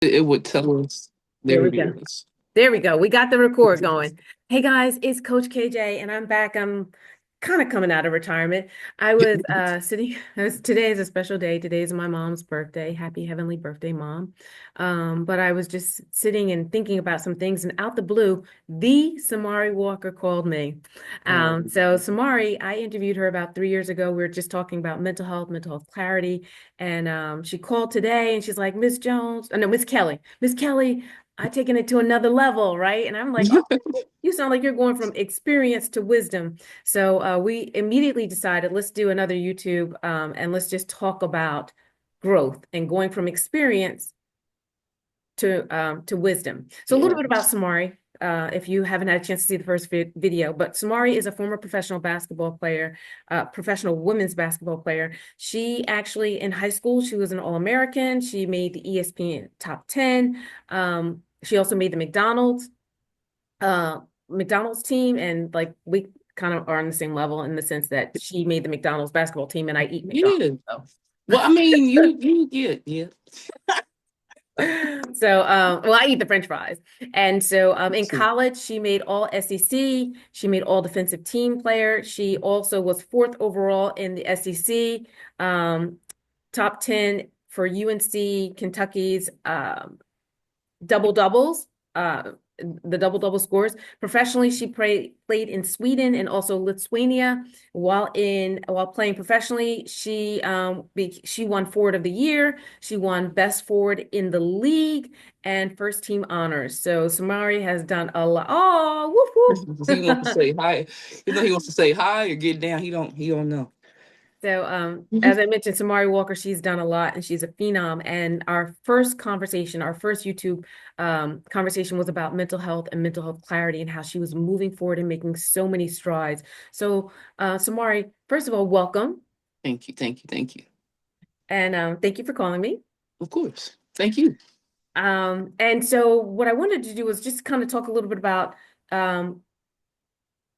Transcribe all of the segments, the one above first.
It would tell us. There There we it go. is. There we go. We got the record going. Hey guys, it's Coach KJ and I'm back. I'm kind of coming out of retirement. I was sitting today is a special day. Today is my mom's birthday. Happy heavenly birthday, mom. But I was just sitting and thinking about some things, and out the blue, the Samarie Walker called me. So Samarie, I interviewed her about 3 years ago. We were just talking about mental health clarity, and she called today and she's like, Miss Jones, no, Miss Kelly, Miss Kelly, I taken it to another level, right? And I'm like, oh, you sound like you're going from experience to wisdom. So we immediately decided, let's do another YouTube, and let's just talk about growth and going from experience to wisdom. So a little bit about Yes. Samarie, if you haven't had a chance to see the first video, but Samarie is a former professional basketball player, professional women's basketball player. She actually, in high school, she was an All-American. She made the ESPN Top 10. She also made the McDonald's team, and like we kind of are on the same level in the sense that she made the McDonald's basketball team and I eat McDonald's. Yeah. Well, I mean, you get yeah. So, well, I eat the French fries. And so, in So, college, she made all SEC. She made all defensive team player. She also was fourth overall in the SEC, top 10 for UNC Kentucky's double doubles, the double double scores. Professionally, she played in Sweden and also Lithuania. While playing professionally, she won Forward of the Year. She won Best Forward in the league and first team honors. So Samarie has done a lot. Oh, he wants to woof say hi. He wants to say hi or get down. He don't know. So, as I mentioned, Samarie Walker, she's done a lot and she's a phenom. And our first conversation, our first YouTube conversation was about mental health and mental health clarity and how she was moving forward and making so many strides. So, Samarie, first of all, welcome. Thank you, thank you, thank you. And thank you for calling me. Of course. Thank you. And so, what I wanted to do was just kind of talk a little bit about um,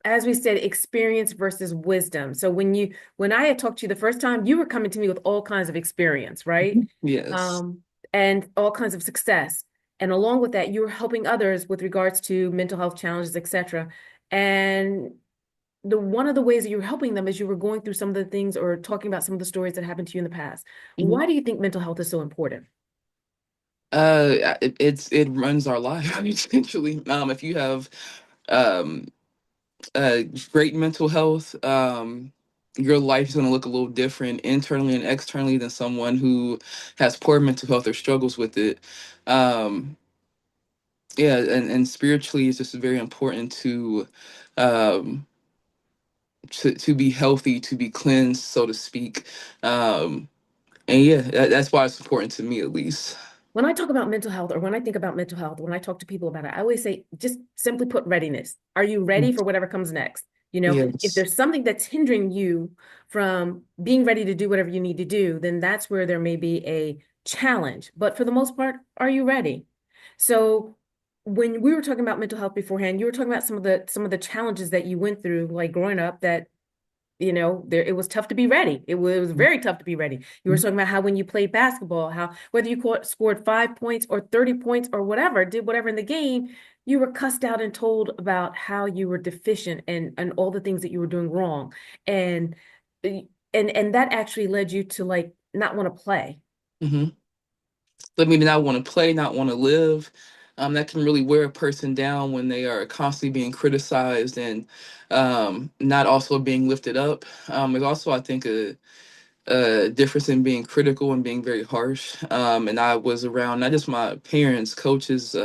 as we said, experience versus wisdom. So when I had talked to you the first time, you were coming to me with all kinds of experience, right? Yes. Um, and all kinds of success. And along with that, you were helping others with regards to mental health challenges, etc. And the one of the ways that you were helping them is you were going through some of the things or talking about some of the stories that happened to you in the past. Mhm. Why do you think mental health is so important? It runs our life essentially. If you have um uh great mental health, your life is going to look a little different internally and externally than someone who has poor mental health or struggles with it. Um, yeah, and spiritually, it's just very important um to be healthy, to be cleansed, so to speak. And yeah, that's why it's important to me, at least. When I talk about mental health, or when I think about mental health, when I talk to people about it, I always say, just simply put readiness. Are you ready for whatever comes next? If Yes. there's something that's hindering you from being ready to do whatever you need to do, then that's where there may be a challenge. But for the most part, are you ready? So when we were talking about mental health beforehand, you were talking about some of the challenges that you went through, like growing up, that there it was tough to be ready. It was very tough to be ready. You were talking about how when you played basketball, how whether you scored 5 points or 30 points or whatever, did whatever in the game, you were cussed out and told about how you were deficient and all the things that you were doing wrong. And and that actually led you to like not want to play. Hmm. Let me not want to play, not want to live. That can really wear a person down when they are constantly being criticized and not also being lifted up. There's also, I think, a difference in being critical and being very harsh. And I was around not just my parents, coaches,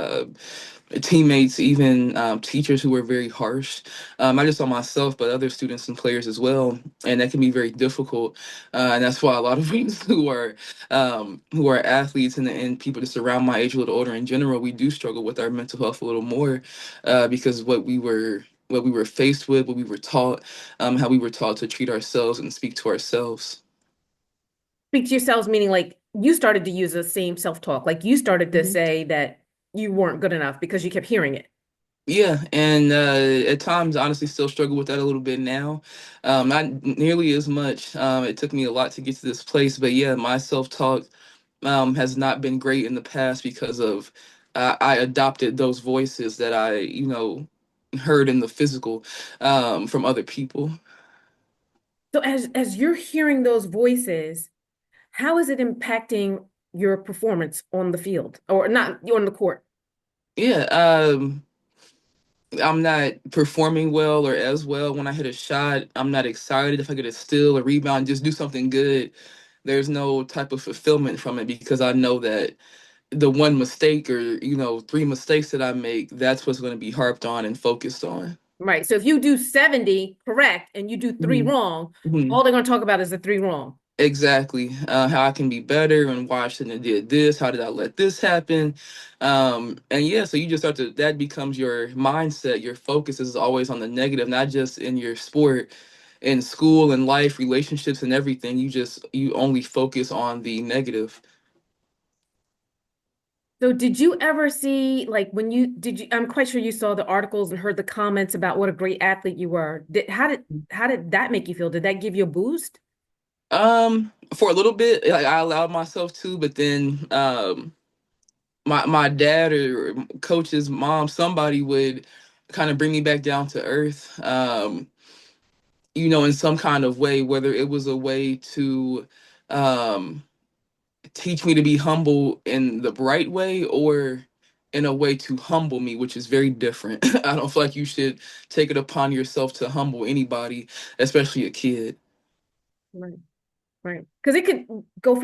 teammates, even teachers who were very harsh. Not just on myself, but other students and players as well. And that can be very difficult. And that's why a lot of us who are athletes and people just around my age, a little older in general, we do struggle with our mental health a little more because what we were faced with, what we were taught, how we were taught to treat ourselves and speak to ourselves. Speak to yourselves, meaning like you started to use the same self-talk, like you started to say that you weren't good enough because you kept hearing it. Yeah, and at times, I honestly, still struggle with that a little bit now. Not nearly as much. It took me a lot to get to this place, but yeah, my self talk has not been great in the past because of I adopted those voices that I, heard in the physical from other people. So as you're hearing those voices, how is it impacting your performance on the field or not on the court? Yeah, I'm not performing well or as well when I hit a shot. I'm not excited if I get a steal, a rebound, just do something good. There's no type of fulfillment from it because I know that the one mistake or three mistakes that I make, that's what's going to be harped on and focused on. Right. So if you do 70 correct and you do three Mhm. wrong, Mhm. all they're going to talk about is the three wrong. Exactly. How I can be better and why I shouldn't have did this. How did I let this happen? And yeah, so you just start to that becomes your mindset. Your focus is always on the negative, not just in your sport, in school and life, relationships and everything. You only focus on the negative. So did you ever see like when you did you I'm quite sure you saw the articles and heard the comments about what a great athlete you were. How did that make you feel? Did that give you a boost? For a little bit, like I allowed myself to, but then my dad or coach's mom, somebody would kind of bring me back down to earth. In some kind of way, whether it was a way to um, teach me to be humble in the right way or in a way to humble me, which is very different. I don't feel like you should take it upon yourself to humble anybody, especially a kid. Right, right. Because it could go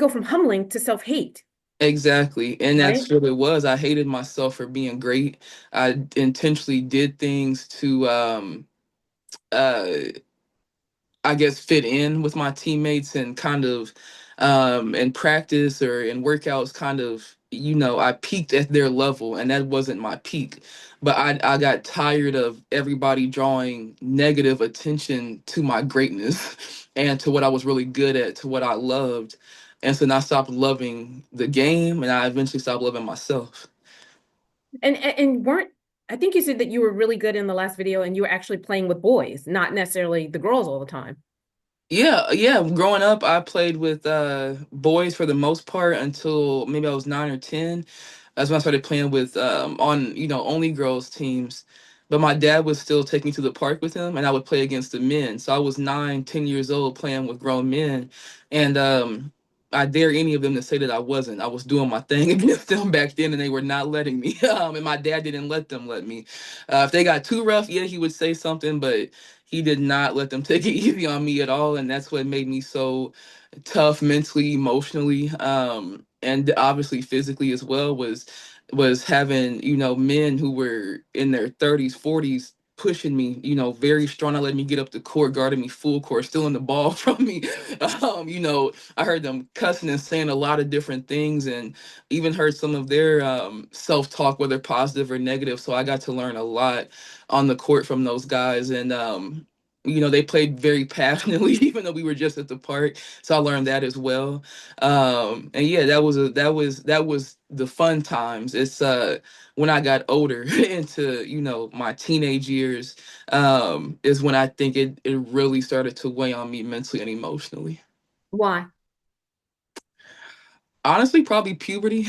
from humbling to self-hate, Exactly. And right? that's what it was. I hated myself for being great. I intentionally did things to uh I guess fit in with my teammates and kind of in practice or in workouts kind of I peaked at their level and that wasn't my peak. But I got tired of everybody drawing negative attention to my greatness and to what I was really good at, to what I loved. And so then I stopped loving the game and I eventually stopped loving myself. And weren't I think you said that you were really good in the last video and you were actually playing with boys, not necessarily the girls all the time. Yeah, yeah. Growing up, I played with boys for the most part until maybe I was 9 or 10. That's when I started playing with on only girls teams. But my dad would still take me to the park with him, and I would play against the men. So I was 9, 10 years old playing with grown men, and I dare any of them to say that I wasn't. I was doing my thing against them back then, and they were not letting me. And my dad didn't let them let me. If they got too rough, yeah, he would say something, but he did not let them take it easy on me at all, and that's what made me so tough mentally, emotionally, and obviously physically as well. Was having men who were in their 30s, 40s pushing me, very strong, not letting me get up the court, guarding me full court, stealing the ball from me. I heard them cussing and saying a lot of different things, and even heard some of their self-talk, whether positive or negative. So I got to learn a lot on the court from those guys, and they played very passionately, even though we were just at the park. So I learned that as well. And yeah, that was the fun times. It's when I got older into my teenage years, is when I think it really started to weigh on me mentally and emotionally. Why? Honestly, probably puberty.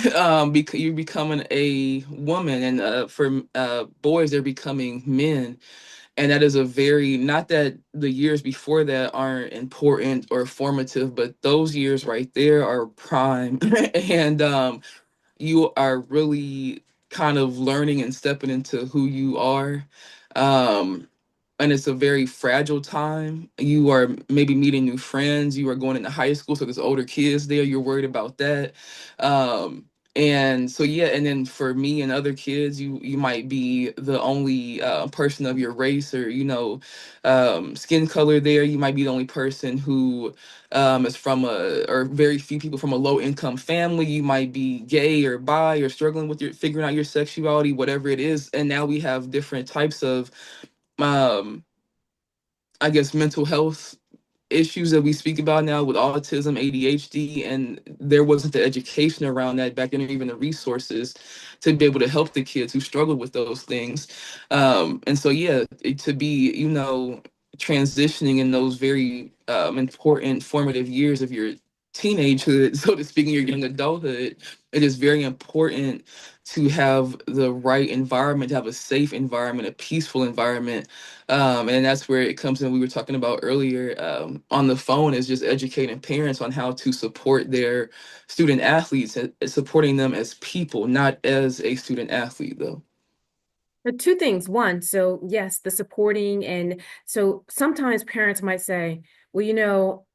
Because you're becoming a woman, and for boys, they're becoming men, and that is a very, not that the years before that aren't important or formative, but those years right there are prime. And you are really kind of learning and stepping into who you are. Um, and it's a very fragile time. You are maybe meeting new friends. You are going into high school, so there's older kids there. You're worried about that. Um, and so yeah, and then for me and other kids, you might be the only person of your race or skin color there. You might be the only person who is from or very few people from a low income family. You might be gay or bi or struggling with your figuring out your sexuality, whatever it is. And now we have different types of um I guess mental health issues that we speak about now with autism, ADHD, and there wasn't the education around that back then, or even the resources to be able to help the kids who struggle with those things. And so, yeah, to be, transitioning in those very important formative years of your teenagehood, so to speak, in your young adulthood, it is very important to have the right environment, to have a safe environment, a peaceful environment. And that's where it comes in. We were talking about earlier on the phone is just educating parents on how to support their student athletes and supporting them as people, not as a student athlete, though. But two things. One, so yes, the supporting, and so sometimes parents might say, well,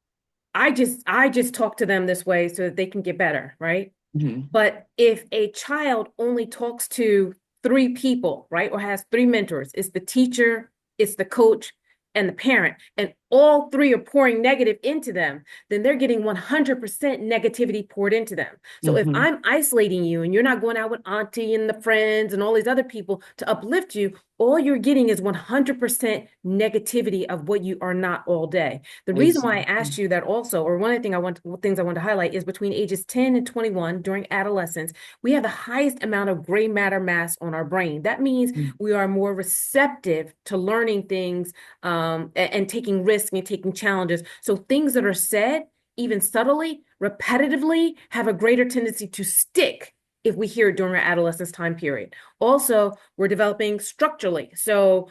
I just talk to them this way so that they can get better, right? Hmm. But if a child only talks to three people, right, or has three mentors, it's the teacher, it's the coach, and the parent, and all three are pouring negative into them, then they're getting 100% negativity poured into them. So if Hmm. I'm isolating you and you're not going out with auntie and the friends and all these other people to uplift you, all you're getting is 100% negativity of what you are not all day. The reason why I Exactly. asked you that also, or one of the things I want to highlight is between ages 10 and 21 during adolescence, we have the highest amount of gray matter mass on our brain. That means we are more receptive to learning things and taking risks and taking challenges. So things that are said, even subtly, repetitively, have a greater tendency to stick if we hear it during our adolescence time period. Also, we're developing structurally. So,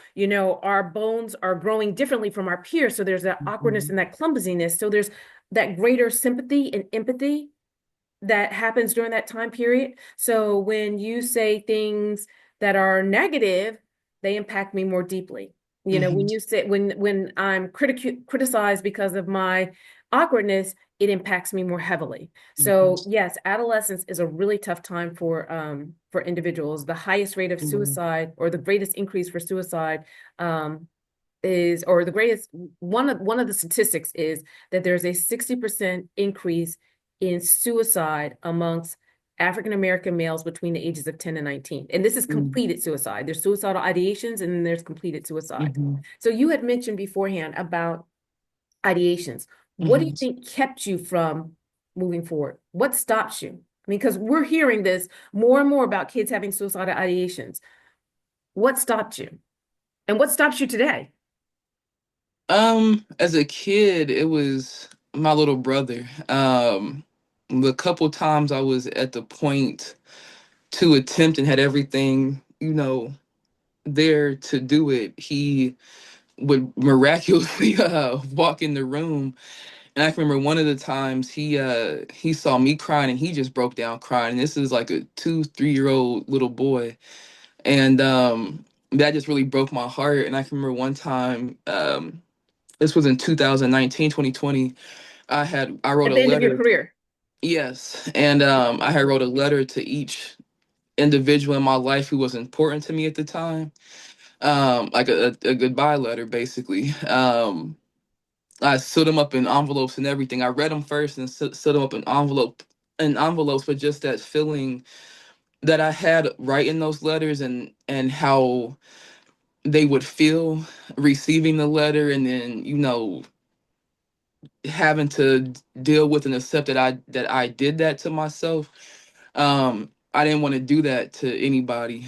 our bones are growing differently from our peers. So there's that awkwardness Mhm. and that clumsiness. So there's that greater sympathy and empathy that happens during that time period. So when you say things that are negative, they impact me more deeply. Mhm. When you say when I'm criticized because of my awkwardness, it impacts me more heavily. Mhm. So yes, adolescence is a really tough time for individuals. The highest rate of Mhm. suicide or the greatest increase for suicide is or the greatest one of the statistics is that there's a 60% increase in suicide amongst African American males between the ages of 10 and 19. And this is Mhm. completed suicide. There's suicidal ideations and then there's completed suicide. Mhm. So you had mentioned beforehand about ideations. What do you Mhm. think kept you from moving forward? What stops you? I mean, because we're hearing this more and more about kids having suicidal ideations. What stopped you? And what stops you today? As a kid, it was my little brother. The couple times I was at the point to attempt and had everything, there to do it, he would miraculously walk in the room. And I can remember one of the times he saw me crying and he just broke down crying. And this is like a 2, 3 year old little boy. And that just really broke my heart. And I can remember one time, this was in 2019, 2020. I wrote At a the end of your letter. career? Yes. And I had wrote a letter to each individual in my life who was important to me at the time. Like a goodbye letter, basically. I sealed them up in envelopes and everything. I read them first and sealed them up in envelopes, but just that feeling that I had writing those letters and how they would feel receiving the letter, and then having to deal with and accept that I did that to myself. I didn't want to do that to anybody.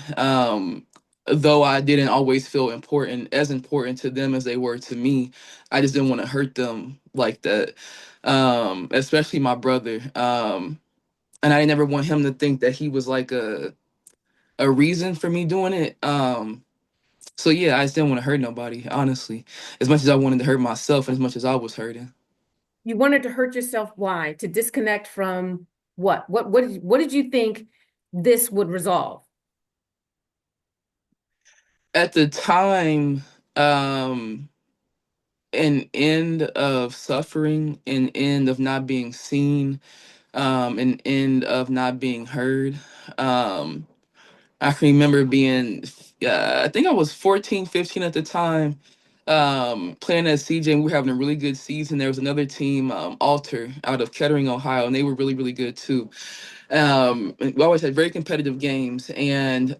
Though I didn't always feel important to them as they were to me. I just didn't want to hurt them like that. Especially my brother. And I never want him to think that he was like a reason for me doing it. So yeah, I just didn't want to hurt nobody, honestly. As much as I wanted to hurt myself and as much as I was hurting. You wanted to hurt yourself. Why? To disconnect from what? What did you think this would resolve? At the time, um, an end of suffering, an end of not being seen, an end of not being heard. Um, I can remember being, I think I was 14, 15 at the time, playing at CJ, and we were having a really good season. There was another team, Alter, out of Kettering, Ohio, and they were really, really good too. And we always had very competitive games, and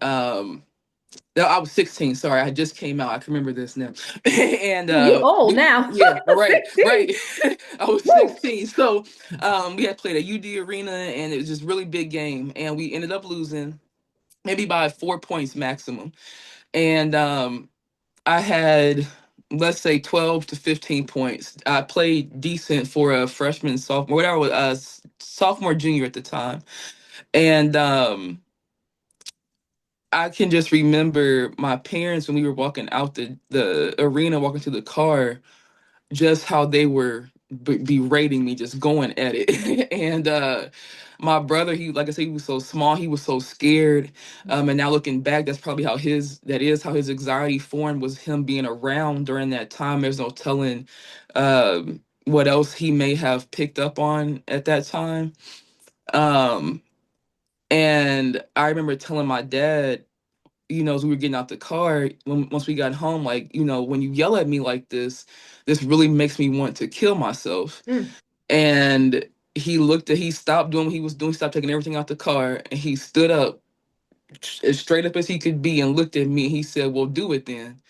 no, I was 16. Sorry, I just came out. I can remember this now. And You old now. yeah, right, 16. right. I was Woo! 16. So we had played at UD Arena, and it was just really big game, and we ended up losing maybe by 4 points maximum. And I had let's say 12 to 15 points. I played decent for a freshman, sophomore, whatever, sophomore, junior at the time. And I can just remember my parents when we were walking out the arena, walking to the car, just how they were berating me, just going at it. And my brother, he, like I said, he was so small, he was so scared. And now looking back, that's probably that is how his anxiety formed, was him being around during that time. There's no telling what else he may have picked up on at that time. Um, and I remember telling my dad, as we were getting out the car, once we got home, like, when you yell at me like this really makes me want to kill myself. Mm. And he stopped doing what he was doing, stopped taking everything out the car, and he stood up as straight up as he could be and looked at me. He said, "Well, do it then."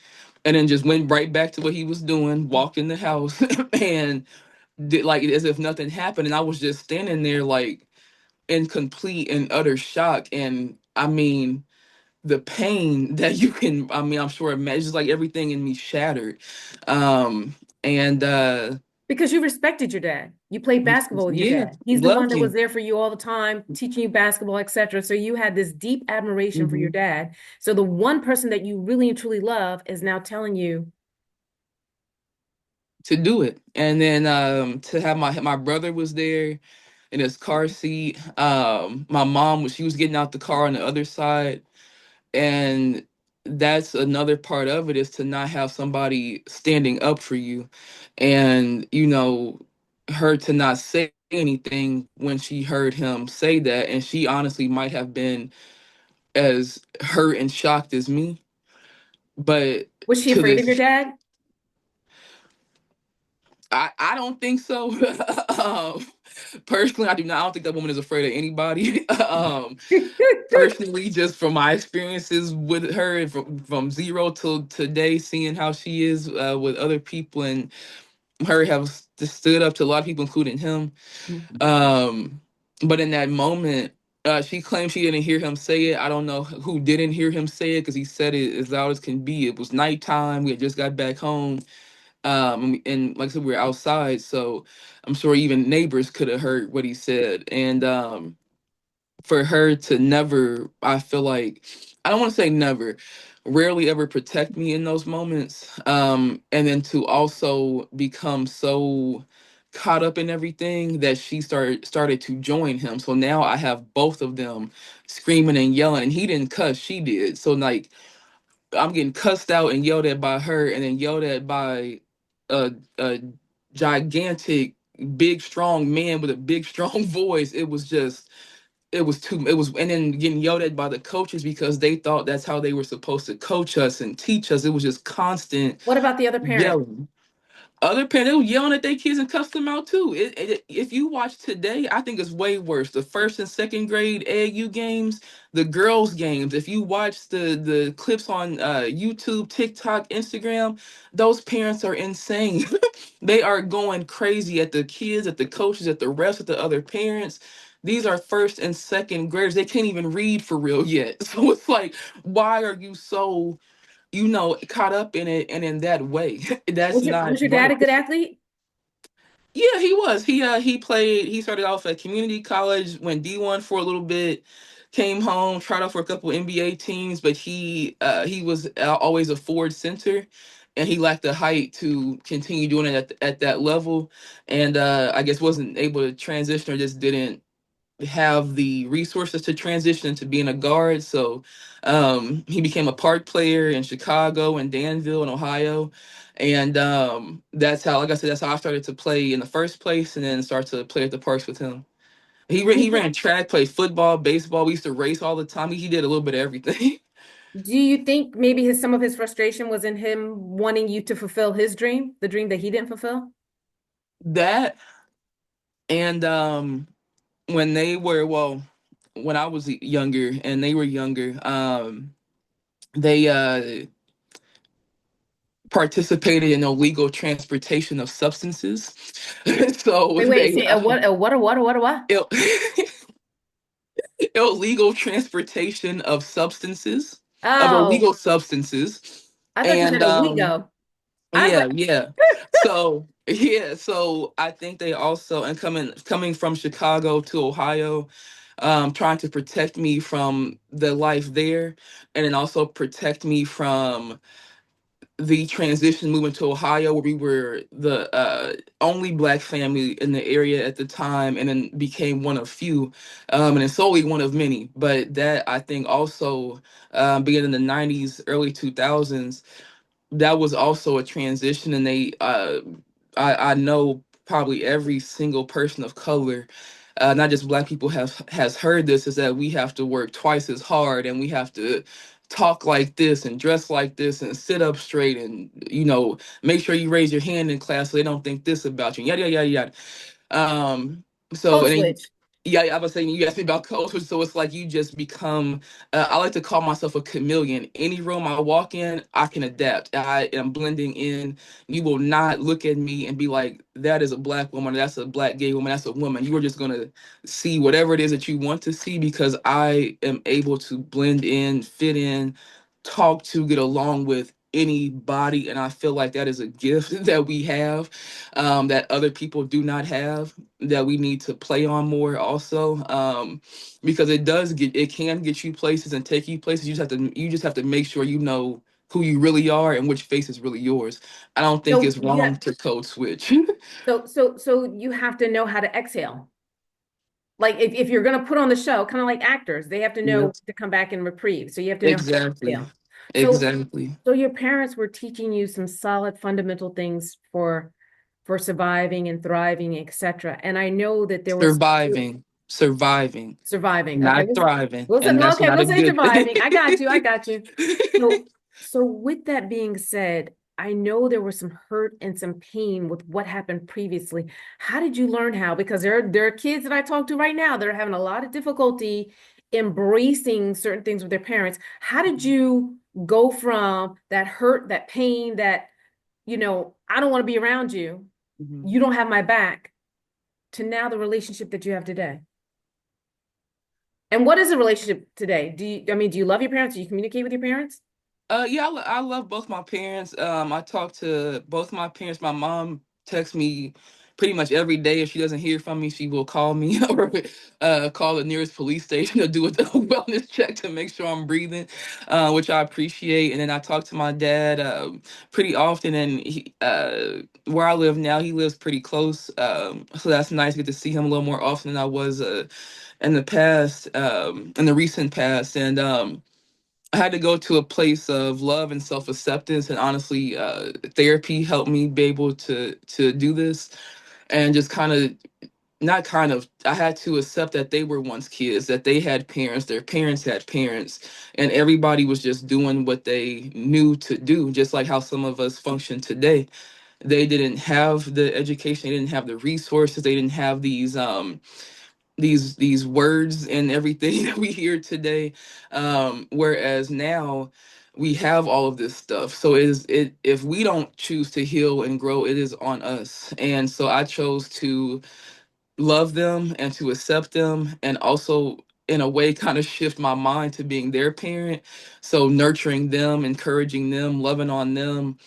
And then just went right back to what he was doing, walked in the house, and did like as if nothing happened. And I was just standing there like in complete and utter shock. And I mean, the pain that I'm sure imagine, just like everything in me shattered. And Because you respected your dad. You played basketball with your yeah, dad. He's the one loved that was him there for you all the time, teaching you basketball, etc. So you had this deep admiration for your hmm dad. So the one person that you really and truly love is now telling you, to do it. And then to have my brother was there in his car seat. My mom she was getting out the car on the other side. And that's another part of it, is to not have somebody standing up for you. And her to not say anything when she heard him say that, and she honestly might have been as hurt and shocked as me. But was she to afraid of your this, dad? I don't think so. um, Personally, I don't think that woman is afraid of anybody. Personally, just from my experiences with her, from zero till today, seeing how she is with other people, and her have stood up to a lot of people, including him. Um, but in that moment, she claimed she didn't hear him say it. I don't know who didn't hear him say it, because he said it as loud as can be. It was nighttime. We had just got back home. And like I said, we were outside, so I'm sure even neighbors could have heard what he said. And for her to never, I feel like, I don't want to say never, rarely ever protect me in those moments. And then to also become so caught up in everything that she started to join him. So now I have both of them screaming and yelling, and he didn't cuss, she did. So like I'm getting cussed out and yelled at by her, and then yelled at by a gigantic, big, strong man with a big, strong voice. It was just, and then getting yelled at by the coaches because they thought that's how they were supposed to coach us and teach us. It was just constant What about the other parent? yelling. Other parents, they were yelling at their kids and cussed them out too. If you watch today, I think it's way worse. The first and second grade AAU games, the girls' games. If you watch the clips on YouTube, TikTok, Instagram, those parents are insane. They are going crazy at the kids, at the coaches, at the refs, at the other parents. These are first and second graders. They can't even read for real yet. So it's like, why are you so caught up in it and in that way? That's not Was your dad right. a good athlete? Yeah, he was. He started off at community college, went D1 for a little bit, came home, tried out for a couple NBA teams, but he was always a forward center, and he lacked the height to continue doing it at that level. And I guess wasn't able to transition, or just didn't have the resources to transition to being a guard. So he became a park player in Chicago and Danville in Ohio. And that's how, like I said, that's how I started to play in the first place, and then start to play at the parks with him. Do you He think, ran track, played football, baseball. We used to race all the time. He did a little bit of everything. do you think maybe some of his frustration was in him wanting you to fulfill his dream, the dream that he didn't fulfill? That, and when they were, well, when I was younger and they were younger, they participated in illegal transportation of substances. So Wait, they say a what? Ill- illegal transportation of Oh, illegal substances. I thought you said And Owego. I was Yeah, like, yeah. So yeah, so I think they also, and coming from Chicago to Ohio, trying to protect me from the life there, and then also protect me from the transition moving to Ohio, where we were the only black family in the area at the time, and then became one of few, and then solely one of many. But that, I think, also beginning in the '90s, early 2000s, that was also a transition, and I know probably every single person of color, not just black people, has heard this, is that we have to work twice as hard, and we have to talk like this and dress like this and sit up straight, and make sure you raise your hand in class so they don't think this about you, yada yada yada yada. um so code and then, switch. yeah, I was saying, you asked me about culture, so it's like you just become, I like to call myself a chameleon. Any room I walk in, I can adapt. I am blending in. You will not look at me and be like, that is a black woman, that's a black gay woman, that's a woman. You are just gonna see whatever it is that you want to see, because I am able to blend in, fit in, talk to, get along with anybody. And I feel like that is a gift that we have, that other people do not have, that we need to play on more also, because it can get you places and take you places. You just have to make sure you know who you really are and which face is really yours. I don't think So it's you have wrong to code switch. so you have to know how to exhale. Like if you're gonna put on the show, kind of like actors, they have to know Yep. to come back and reprieve. So you have to know how to Exactly. exhale. So Exactly. so your parents were teaching you some solid fundamental things for surviving and thriving, etc. And I know that there was Surviving, surviving. Okay, not thriving, we'll say, and that's okay, not we'll a say good thing. surviving. I got you. I got you. So, so with that being said, I know there was some hurt and some pain with what happened previously. How did you learn how? Because there are kids that I talk to right now that are having a lot of difficulty embracing certain things with their parents. How did you go from that hurt, that pain, that, I don't want to be around you, Mhm. you don't have my back, to now the relationship that you have today? And what is the relationship today? Do you love your parents? Do you communicate with your parents? Yeah, I love both my parents. I talk to both my parents. My mom texts me pretty much every day. If she doesn't hear from me, she will call me or call the nearest police station to do a wellness check to make sure I'm breathing, which I appreciate. And then I talk to my dad pretty often, and where I live now, he lives pretty close, so that's nice to get to see him a little more often than I was in the past, in the recent past, and I had to go to a place of love and self acceptance, and honestly, therapy helped me be able to do this, and just kind of, not kind of, I had to accept that they were once kids, that they had parents, their parents had parents, and everybody was just doing what they knew to do, just like how some of us function today. They didn't have the education, they didn't have the resources, they didn't have these words and everything that we hear today, whereas now we have all of this stuff. So if we don't choose to heal and grow, it is on us. And so I chose to love them and to accept them, and also in a way kind of shift my mind to being their parent. So nurturing them, encouraging them, loving on them,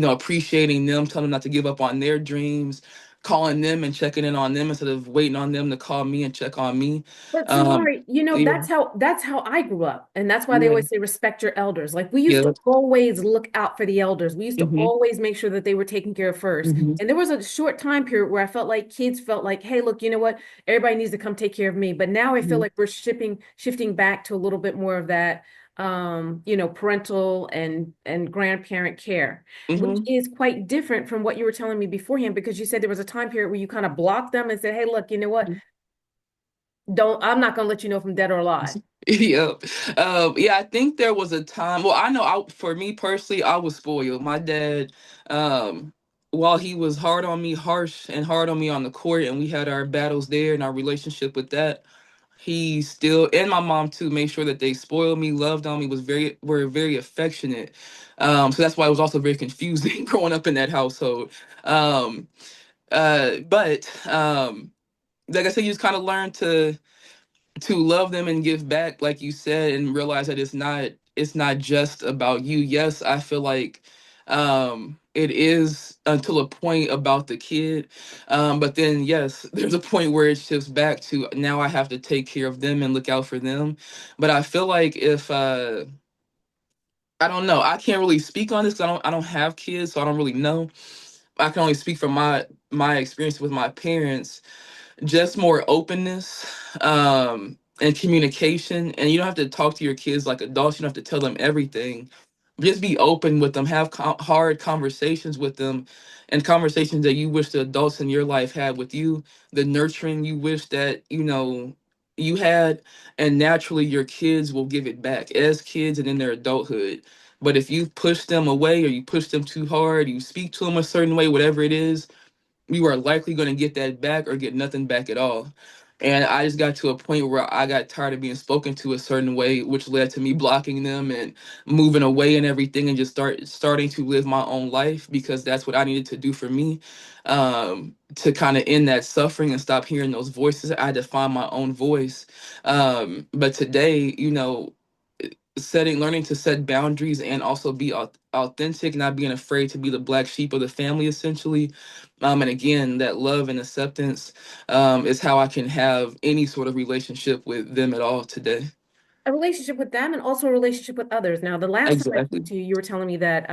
appreciating them, telling them not to give up on their dreams, calling them and checking in on them instead of waiting on them to call me and check on me. But um Samari, yeah, that's how I grew up. And that's why they yeah, always say respect your elders. Like we used to yeah. always look out for the elders. We used to Hmm. always make sure that they were taken care of first. Hmm. And there was a short time period where I felt like kids felt like, hey, look, you know what? Everybody needs to come take care of me. But now I feel like we're shifting back to a little bit more of that parental and grandparent care, which Hmm. is quite different from what you were telling me beforehand, because you said there was a time period where you kind of blocked them and said, hey, look, you know what? I'm not gonna let you know if I'm dead or alive. Yeah. Yeah, I think there was a time. Well, I know, for me personally, I was spoiled. My dad, um, while he was harsh and hard on me on the court, and we had our battles there and our relationship with that, he still, and my mom too, made sure that they spoiled me, loved on me, were very affectionate. So that's why it was also very confusing growing up in that household. Um, but like I said, you just kind of learn to love them and give back, like you said, and realize that it's not just about you. Yes, I feel like It is until a point about the kid, but then yes, there's a point where it shifts back to now I have to take care of them and look out for them. But I feel like if I don't know, I can't really speak on this 'cause I don't have kids, so I don't really know. I can only speak from my experience with my parents, just more openness, and communication. And you don't have to talk to your kids like adults. You don't have to tell them everything. Just be open with them, have hard conversations with them, and conversations that you wish the adults in your life had with you, the nurturing you wish that you had. And naturally your kids will give it back as kids and in their adulthood. But if you push them away or you push them too hard, you speak to them a certain way, whatever it is, you are likely going to get that back or get nothing back at all. And I just got to a point where I got tired of being spoken to a certain way, which led to me blocking them and moving away and everything, and just starting to live my own life because that's what I needed to do for me, to kind of end that suffering and stop hearing those voices. I had to find my own voice. But today, learning to set boundaries and also be authentic, not being afraid to be the black sheep of the family, essentially. And again, that love and acceptance, is how I can have any sort of relationship with them at all today. A relationship with them and also a relationship with others. Now, the last time I Exactly. talked to you, you were telling me that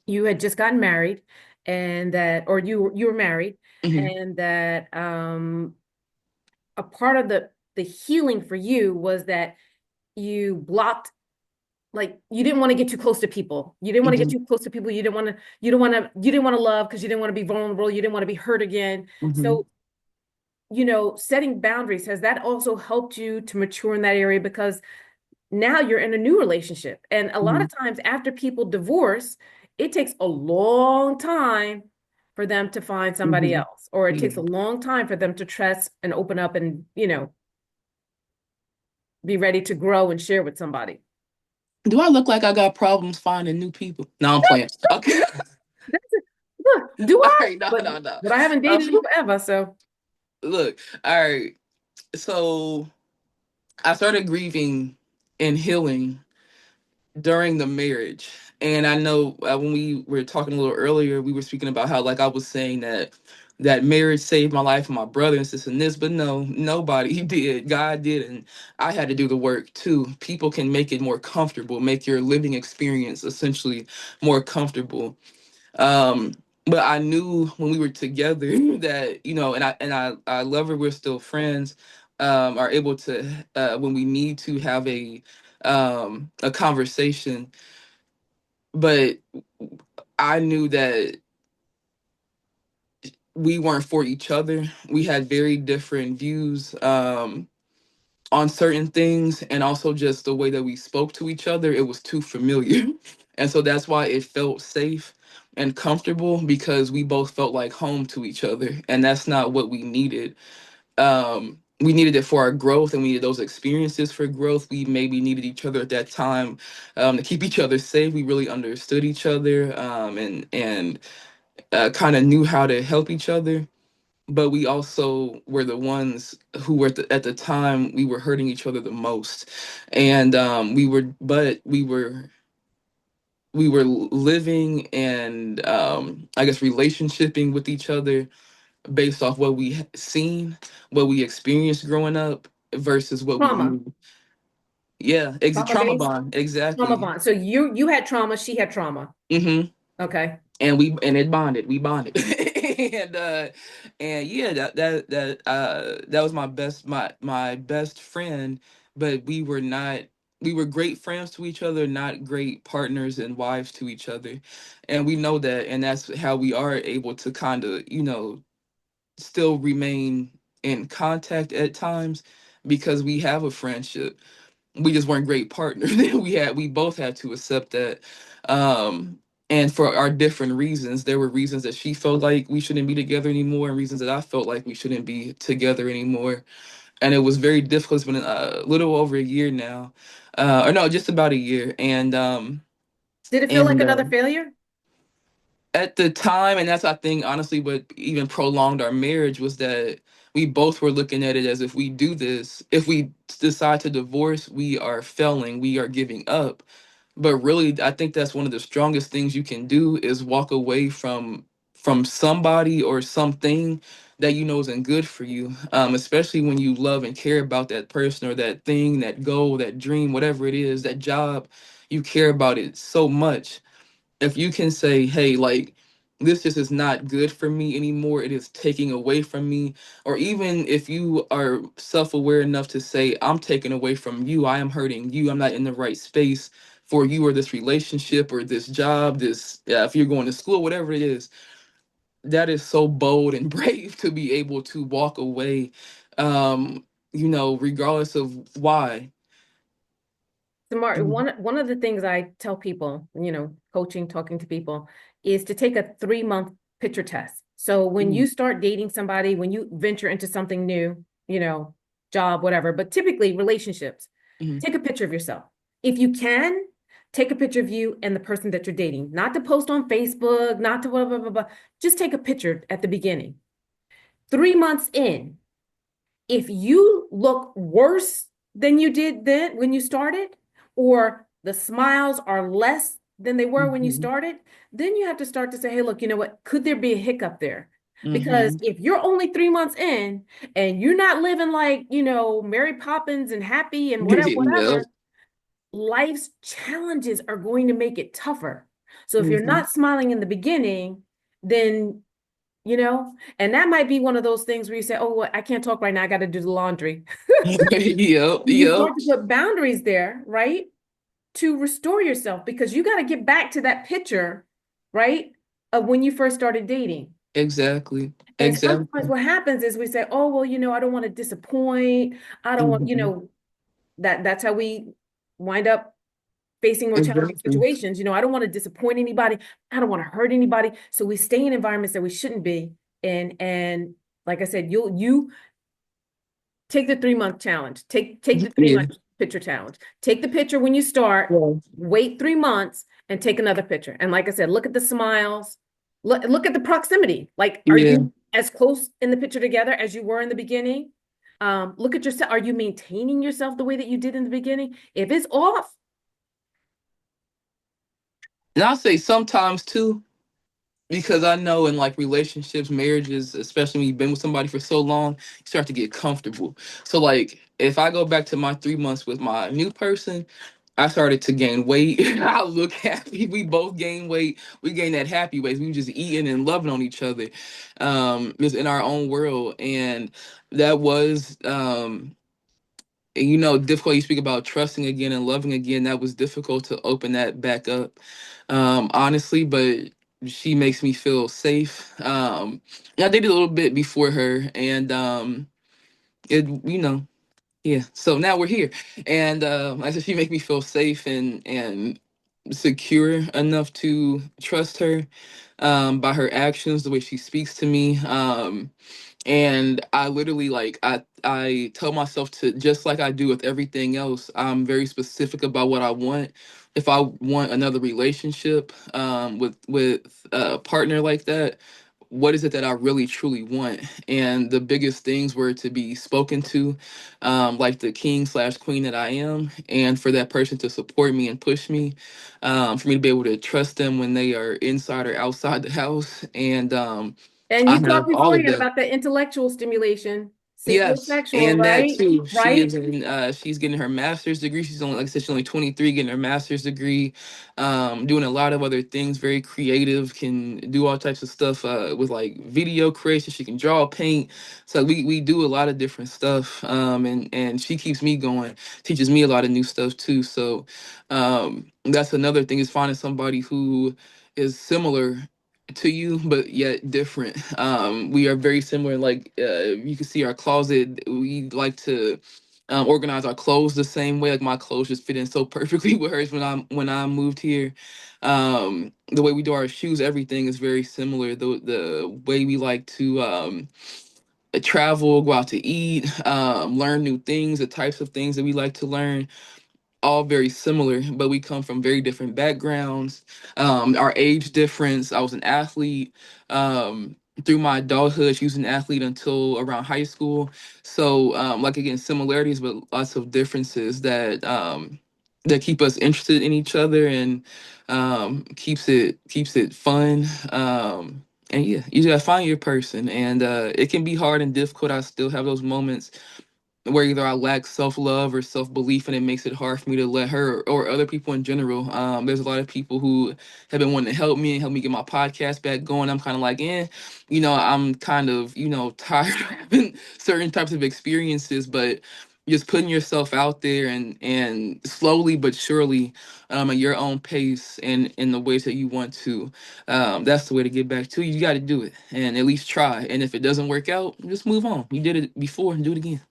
you had just gotten married and that, or you were married, Hmm. and that a part of the healing for you was that you blocked, like you didn't want to get too close to people. You didn't want to get Hmm. too close to people. You didn't want to love because you didn't want to be vulnerable. You didn't want to be hurt again. Hmm. So, setting boundaries, has that also helped you to mature in that area? Because now you're in a new relationship. And a lot Hmm. of times after people divorce, it takes a long time for them to find somebody Hmm. else, or it Yeah. takes a long time for them to trust and open up and, be ready to grow and share with somebody. Do I look like I got problems finding new people? No, I'm playing. Okay. That's it. Look, do All I? right. No, But no, no. but I haven't Um, dated you forever, so look. All right. So I started grieving and healing during the marriage. And I know, when we were talking a little earlier, we were speaking about how, like, I was saying that marriage saved my life and my brother and this and this, but no, nobody did. God did, and I had to do the work too. People can make it more comfortable, make your living experience essentially more comfortable. Um, but I knew when we were together that, and I love her. We're still friends. Are able to, when we need to have a conversation. But I knew that we weren't for each other. We had very different views, on certain things, and also just the way that we spoke to each other. It was too familiar, and so that's why it felt safe and comfortable, because we both felt like home to each other, and that's not what we needed. We needed it for our growth, and we needed those experiences for growth. We maybe needed each other at that time, to keep each other safe. We really understood each other, and kind of knew how to help each other. But we also were the ones who were at the time we were hurting each other the most. And we were living and, I guess, relationshiping with each other based off what we seen, what we experienced growing up versus what we trauma, knew. Yeah, trauma trauma based, bond, trauma exactly. bond. So you had trauma, she had trauma. Hmm. Okay. And it bonded, we bonded. And yeah, that was my best friend. But we were great friends to each other, not great partners and wives to each other. And we know that, and that's how we are able to kind of, still remain in contact at times, because we have a friendship. We just weren't great partners. We both had to accept that. And for our different reasons, there were reasons that she felt like we shouldn't be together anymore, and reasons that I felt like we shouldn't be together anymore. And it was very difficult. It's been a little over a year now, or no, just about a year. Did it feel like And another failure? At the time, and that's, I think, honestly what even prolonged our marriage, was that we both were looking at it as, if we decide to divorce, we are failing, we are giving up. But really, I think that's one of the strongest things you can do is walk away from somebody or something that you know isn't good for you. Especially when you love and care about that person or that thing, that goal, that dream, whatever it is, that job, you care about it so much. If you can say, hey, like, this just is not good for me anymore, it is taking away from me, or even if you are self-aware enough to say, I'm taking away from you, I am hurting you, I'm not in the right space for you or this relationship or this job, this, if you're going to school, whatever it is, that is so bold and brave to be able to walk away, regardless of why. Samar, Mhm. one of the things I tell people, coaching, talking to people, is to take a 3-month picture test. So when you start dating somebody, when you venture into something new, job, whatever, but typically relationships, Mhm. take a picture of yourself. If you can, take a picture of you and the person that you're dating, not to post on Facebook, not to blah, blah, blah, blah. Just take a picture at the beginning. 3 months in, if you look worse than you did then when you started, or the smiles are less than they were when you Mhm. started, then you have to start to say, hey, look, you know what? Could there be a hiccup there? Because Mhm. if you're only 3 months in and you're not living like, Mary Poppins and happy and whatever, Yep. life's challenges are going to make it tougher. So if you're Mhm. not smiling in the beginning, then and that might be one of those things where you say, oh, well, I can't talk right now. I got to do the laundry. Yep. You Yep. start to put boundaries there, right? To restore yourself because you got to get back to that picture, right? Of when you first started dating. Exactly. And sometimes Exactly. what happens is we say, oh, well, I don't want to disappoint. I don't want, Mhm. that's how we wind up facing more challenging Exactly. situations. I don't want to disappoint anybody. I don't want to hurt anybody. So we stay in environments that we shouldn't be. And like I said, you take the 3-month challenge. Take the three Yeah. month picture challenge. Take the picture when you start, Yeah. wait 3 months, and take another picture. And like I said, look at the smiles, look at the proximity. Like, are Yeah. you as close in the picture together as you were in the beginning? Look at yourself. Are you maintaining yourself the way that you did in the beginning? If it's off, And I'll say sometimes too, because I know in like relationships, marriages, especially when you've been with somebody for so long, you start to get comfortable. So like if I go back to my 3 months with my new person, I started to gain weight. I look happy. We both gain weight. We gain that happy weight. We were just eating and loving on each other, just in our own world. And that was difficult. You speak about trusting again and loving again. That was difficult to open that back up, honestly, but she makes me feel safe. I dated a little bit before her, and it, yeah. So now we're here, and I said she make me feel safe and secure enough to trust her, by her actions, the way she speaks to me. And I literally like I tell myself to, just like I do with everything else, I'm very specific about what I want. If I want another relationship, with a partner like that, what is it that I really truly want? And the biggest things were to be spoken to, like the king/queen that I am, and for that person to support me and push me, for me to be able to trust them when they are inside or outside the house. And and I you talked have all of beforehand that. about the intellectual stimulation, Yes, sapiosexual, and that right? too. She Right? is in. She's getting her master's degree. She's only, like I said, she's only 23, getting her master's degree. Doing a lot of other things. Very creative. Can do all types of stuff. With like video creation. She can draw, paint. So we do a lot of different stuff. And she keeps me going. Teaches me a lot of new stuff too. So, that's another thing, is finding somebody who is similar to you but yet different. We are very similar, like, you can see our closet. We like to, organize our clothes the same way. Like my clothes just fit in so perfectly with hers when I moved here. The way we do our shoes, everything is very similar. The way we like to, travel, go out to eat, learn new things, the types of things that we like to learn, all very similar, but we come from very different backgrounds. Our age difference. I was an athlete, through my adulthood. She was an athlete until around high school. So, like again, similarities, but lots of differences that keep us interested in each other and keeps it fun. And yeah, you gotta find your person, and it can be hard and difficult. I still have those moments where either I lack self love or self belief, and it makes it hard for me to let her or other people in general. There's a lot of people who have been wanting to help me and help me get my podcast back going. I'm kind of like, I'm kind of tired of having certain types of experiences, but just putting yourself out there and slowly but surely, at your own pace and in the ways that you want to, that's the way to get back to you. You got to do it and at least try. And if it doesn't work out, just move on. You did it before and do it again.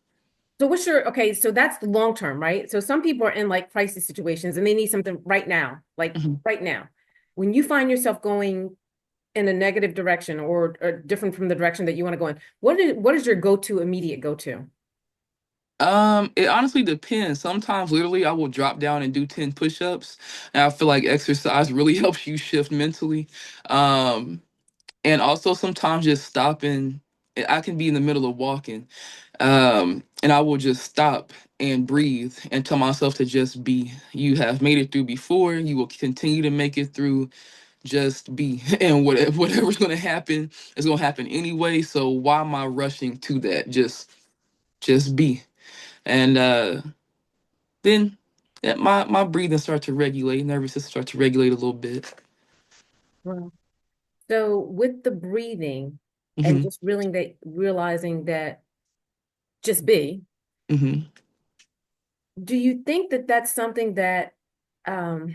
So what's your, okay, so that's the long term, right? So some people are in like crisis situations and they need something right now, like Mhm. right now. When you find yourself going in a negative direction or different from the direction that you want to go in, what is your go-to immediate go-to? It honestly depends. Sometimes literally I will drop down and do 10 push-ups. And I feel like exercise really helps you shift mentally. Um, and also sometimes just stopping. I can be in the middle of walking. And I will just stop and breathe and tell myself to just be. You have made it through before. You will continue to make it through. Just be. And whatever's gonna happen is gonna happen anyway. So why am I rushing to that? Just be. And then my breathing start to regulate, nervous system start to regulate a little bit. Wow. So with the breathing and Hmm. just realizing that just be, Hmm. do you think that that's something that um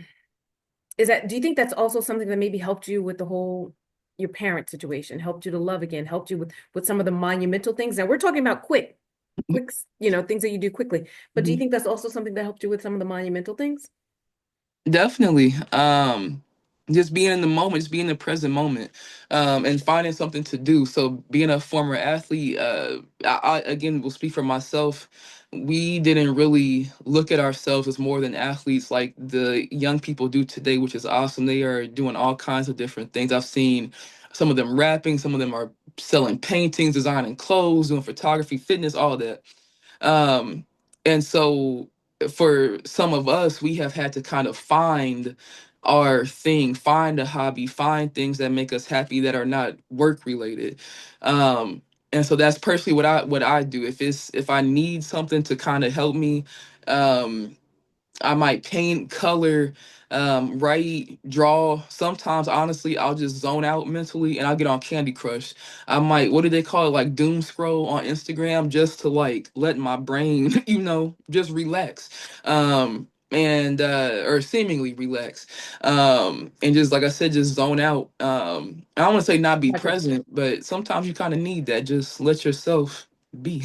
do you think that's also something that maybe helped you with the whole your parent situation, helped you to love again, helped you with some of the monumental things? Now we're talking about quick, things that you do quickly. But do you Hmm. think that's also something that helped you with some of the monumental things? Definitely. Just being in the moment, just being in the present moment, and finding something to do. So being a former athlete, I again will speak for myself. We didn't really look at ourselves as more than athletes like the young people do today, which is awesome. They are doing all kinds of different things. I've seen some of them rapping, some of them are selling paintings, designing clothes, doing photography, fitness, all that. Um, and so for some of us, we have had to kind of find our thing, find a hobby, find things that make us happy that are not work related. Um, and so that's personally what I do. If I need something to kind of help me, um, I might paint, color, write, draw. Sometimes, honestly, I'll just zone out mentally and I'll get on Candy Crush. I might, what do they call it? Like doom scroll on Instagram just to like let my brain, just relax. And or seemingly relax. And just like I said, just zone out. I don't want to say not be Project, present, but sometimes you kind of need that. Just let yourself be.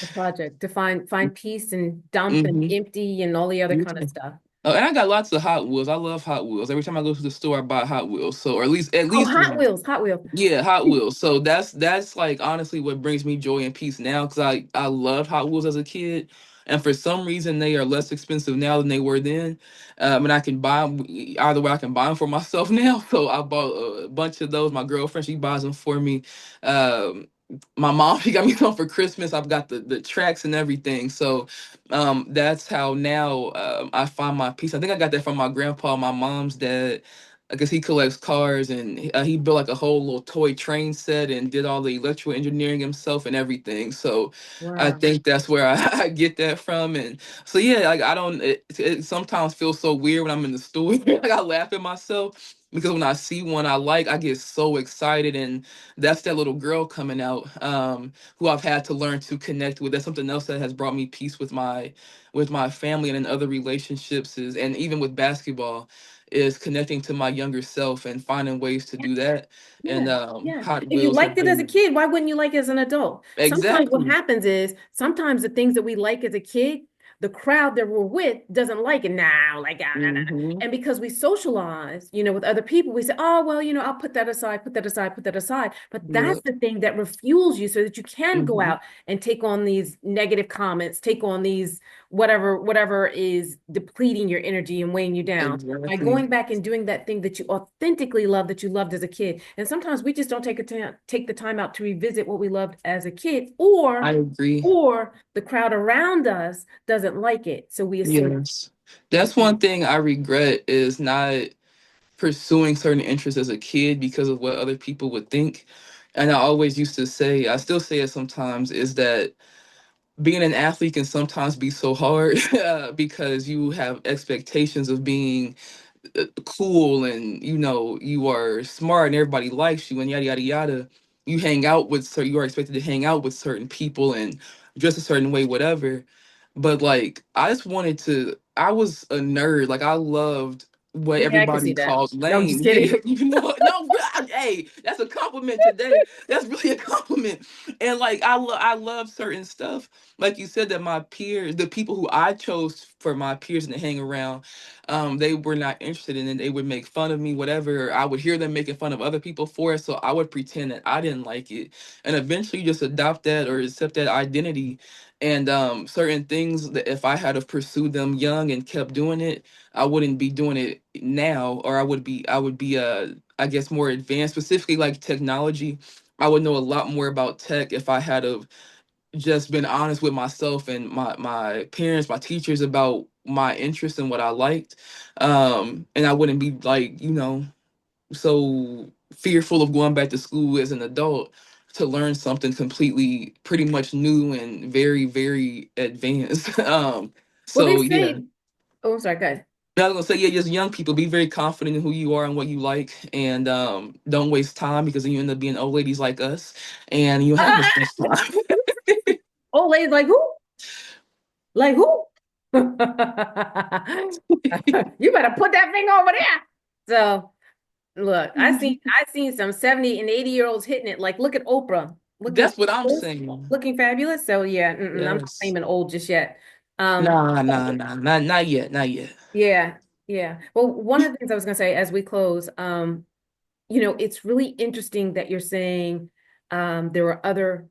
the project to find peace and dump and Hmm. empty and all the other kind of stuff. And I got lots of Hot Wheels. I love Hot Wheels. Every time I go to the store, I buy Hot Wheels. So, or at Oh, least Hot one. Wheels, Hot Wheels. Yeah, Hot Wheels. So that's like honestly what brings me joy and peace now because I loved Hot Wheels as a kid, and for some reason they are less expensive now than they were then, and I can buy them either way. I can buy them for myself now. So I bought a bunch of those. My girlfriend she buys them for me. Um, my mom she got me some for Christmas. I've got the tracks and everything. So that's how now I find my peace. I think I got that from my grandpa, my mom's dad. I guess he collects cars and he built like a whole little toy train set and did all the electrical engineering himself and everything. So I Wow. think that's where I get that from. And so yeah, like I don't. It sometimes feels so weird when I'm in the store. Like I laugh at myself because when I see one I like, I get so excited, and that's that little girl coming out, who I've had to learn to connect with. That's something else that has brought me peace with my family and in other relationships is, and even with basketball is connecting to my younger self and finding ways to do that. And Yeah, yeah. Hot If you Wheels have liked it as a been kid, why wouldn't you like it as an adult? Sometimes what exactly. happens is sometimes the things that we like as a kid, the crowd that we're with doesn't like it now, like nah, nah, nah. Hmm. And because we socialize, with other people, we say, oh, well, I'll put that aside, put that aside, put that aside. But that's Yeah. the thing that refuels you so that you can go Hmm. out and take on these negative comments, take on these whatever is depleting your energy and weighing you down by Exactly. going back and doing that thing that you authentically love that you loved as a kid. And sometimes we just don't take the time out to revisit what we loved as a kid, I agree. or the crowd around us doesn't like it. So we assume Yes. That's one thing I regret is not pursuing certain interests as a kid because of what other people would think. And I always used to say, I still say it sometimes, is that being an athlete can sometimes be so hard because you have expectations of being cool and you are smart and everybody likes you and yada yada yada. You hang out with you are expected to hang out with certain people and dress a certain way, whatever. But like I just wanted to, I was a nerd, like I loved what Yeah, I can everybody see that. calls No, I'm just lame. Yeah, kidding. no, hey, that's a compliment today. That's really a compliment. And like I love certain stuff, like you said, that my peers, the people who I chose for my peers and to hang around, they were not interested in it. They would make fun of me, whatever. I would hear them making fun of other people for it, so I would pretend that I didn't like it, and eventually you just adopt that or accept that identity. And certain things that if I had have pursued them young and kept doing it, I wouldn't be doing it now, or I would be I guess more advanced, specifically like technology. I would know a lot more about tech if I had of just been honest with myself and my parents, my teachers about my interest and what I liked. And I wouldn't be like, so fearful of going back to school as an adult to learn something completely pretty much new and very, very advanced. Well, they So yeah. say, oh, I'm sorry, guys. I was gonna say, yeah, just young people, be very confident in who you are and what you like, and don't waste time because then you end up being old ladies like us, and you have as much time. Old lady's like, who? Like who? You better put that thing over there. So look, I seen some 70 and 80-year-olds hitting it. Like, look at Oprah, looking That's what I'm fabulous, saying. looking fabulous. So yeah, I'm not Yes. claiming old just yet. Um, Nah, nah, nah, not yet, not yet. yeah, yeah. Well, one of the things I was gonna say as we close, it's really interesting that you're saying there were other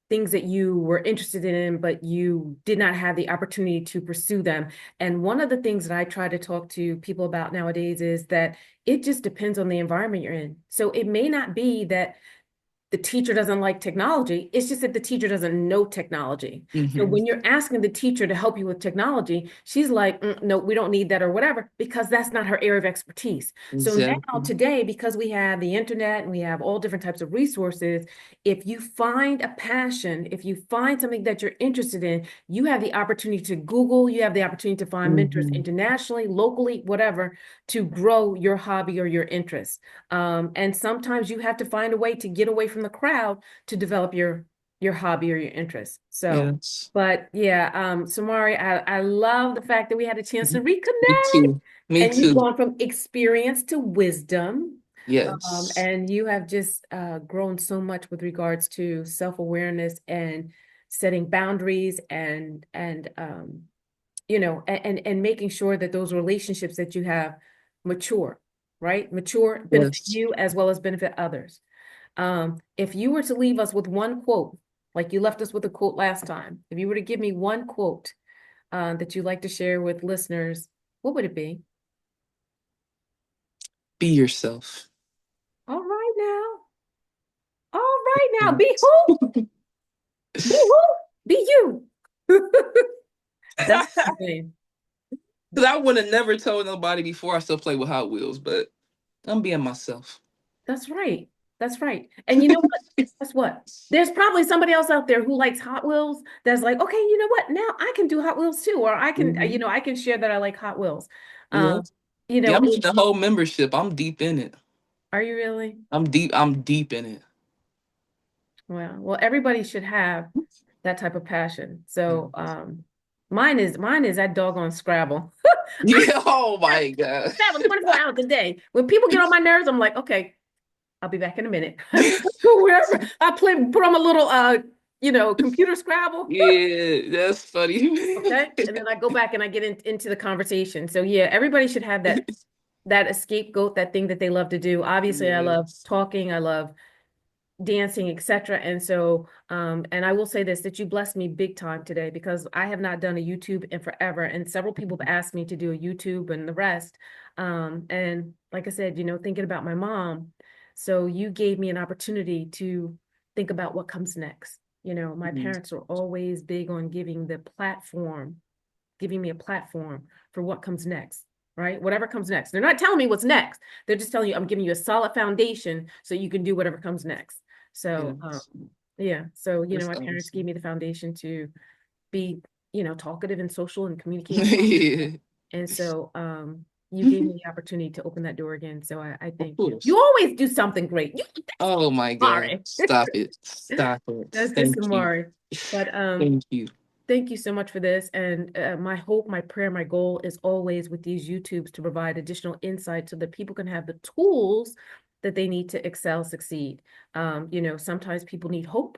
things that you were interested in, but you did not have the opportunity to pursue them. And one of the things that I try to talk to people about nowadays is that it just depends on the environment you're in. So it may not be that the teacher doesn't like technology. It's just that the teacher doesn't know technology. So Hmm. when you're asking the teacher to help you with technology, she's like, no, we don't need that or whatever, because that's not her area of expertise. So now, Exactly. today, because we have the internet and we have all different types of resources, if you find a passion, if you find something that you're interested in, you have the opportunity to Google, you have the opportunity to find mentors Hmm. internationally, locally, whatever, to grow your hobby or your interest. And sometimes you have to find a way to get away from the crowd to develop your hobby or your interest. So, Yes. but yeah, Samari, I love the fact that we had a chance to Me reconnect, too. Me and you've too. gone from experience to wisdom. Yes. And you have just grown so much with regards to self-awareness and setting boundaries and making sure that those relationships that you have mature, right? Mature, benefit Yes. you as well as benefit others. If you were to leave us with one quote, like you left us with a quote last time, if you were to give me one quote that you'd like to share with listeners, what would it be? Be yourself. All right now. All right now. Be who? Be who? Be you. That's the thing. Because I would have never told nobody before I still play with Hot Wheels, but I'm being myself. That's right. That's right. And you know what? Guess what? There's probably somebody else out there who likes Hot Wheels that's like, okay, you know what? Now I can do Hot Wheels too, or I can, Hmm. I can share that I like Hot Wheels. Yeah. Um, Yeah, I'm getting it's, the whole membership. I'm deep in it. are you really? I'm deep in it. Well, everybody should have that type of passion. Yeah. So, mine is that doggone Scrabble. I Yeah, oh my God. Scrabble 24 hours a day. When people get on my nerves, I'm like, okay, I'll be back in a minute. Wherever I play, put on a little computer Scrabble. Yeah, that's funny. Okay. And then I go back and I get into the conversation. So yeah, everybody should have that scapegoat, that thing that they love to do. Obviously, I love Yes. talking, I love dancing, etc. And so, and I will say this, that you blessed me big time today, because I have not done a YouTube in forever. And several people have asked me to do a YouTube and the rest. And like I said, thinking about my mom. So you gave me an opportunity to think about what comes next. My Mhm. parents were always big on giving the platform giving me a platform for what comes next, right? Whatever comes next. They're not telling me what's next. They're just telling you, I'm giving you a solid foundation so you can do whatever comes next. So, Yes. yeah. So, That's my parents gave awesome. me the foundation to be, talkative and social and communicate and talk. Yeah. And so, you gave me the opportunity to open that door again. So I Of thank you. You course. always do something great. That's Oh my God. Samari. Stop it. Stop it. That's just Thank you. Samari. But Thank you. thank you so much for this. And my hope, my prayer, my goal is always with these YouTubes to provide additional insight so that people can have the tools that they need to excel, succeed. Sometimes people need hope.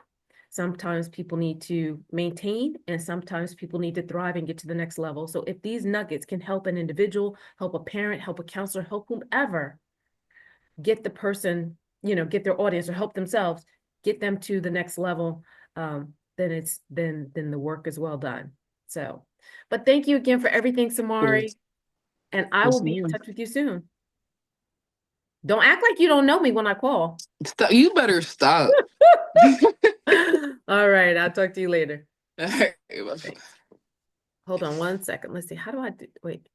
Sometimes people need to maintain, and sometimes people need to thrive and get to the next level. So if these nuggets can help an individual, help a parent, help a counselor, help whomever, get the person, get their audience or help themselves, get them to the next level, then the work is well done. So, but thank you again for everything, Samari, Yes. and I will Yes, be in ma'am. touch with you soon. Don't act like you don't know me when I call. Stop. You better stop. All right, I'll talk to you later. All right. Thanks. Hold on one second. Let's see. How do I do? Wait.